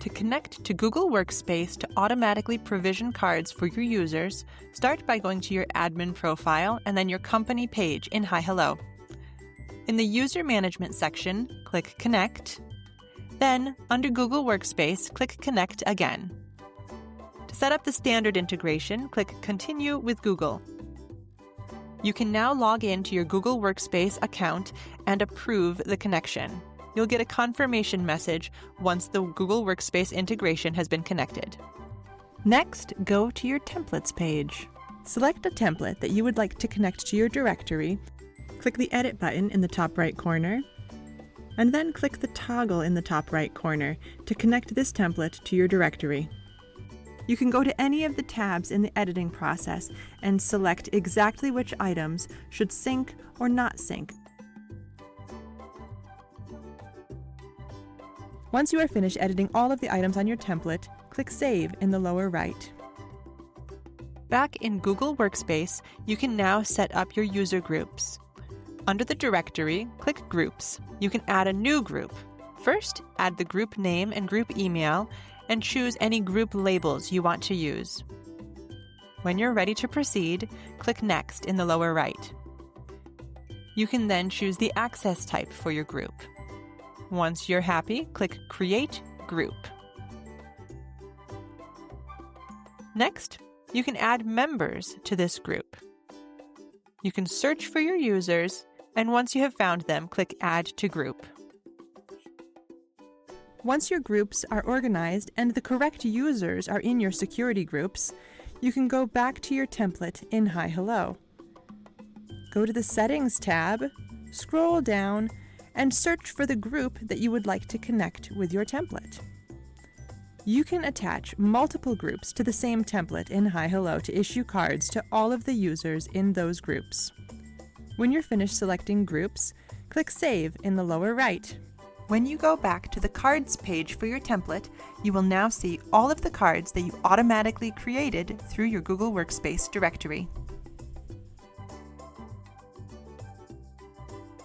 To connect to Google Workspace to automatically provision cards for your users, start by going to your admin profile and then your company page in HiHello. In the User Management section, click Connect. Then, under Google Workspace, click Connect again. To set up the standard integration, click Continue with Google. You can now log in to your Google Workspace account and approve the connection. You'll get a confirmation message once the Google Workspace integration has been connected. Next, go to your Templates page. Select a template that you would like to connect to your directory. Click the Edit button in the top right corner, and then click the toggle in the top right corner to connect this template to your directory. You can go to any of the tabs in the editing process and select exactly which items should sync or not sync. Once you are finished editing all of the items on your template, click Save in the lower right. Back in Google Workspace, you can now set up your user groups. Under the directory, click Groups. You can add a new group. First, add the group name and group email, and choose any group labels you want to use. When you're ready to proceed, click Next in the lower right. You can then choose the access type for your group. Once you're happy, click Create Group. Next, you can add members to this group. You can search for your users, and once you have found them, click Add to Group. Once your groups are organized and the correct users are in your security groups, you can go back to your template in HiHello. Go to the Settings tab, scroll down, and search for the group that you would like to connect with your template. You can attach multiple groups to the same template in HiHello to issue cards to all of the users in those groups. When you're finished selecting groups, click Save in the lower right. When you go back to the Cards page for your template, you will now see all of the cards that you automatically created through your Google Workspace directory.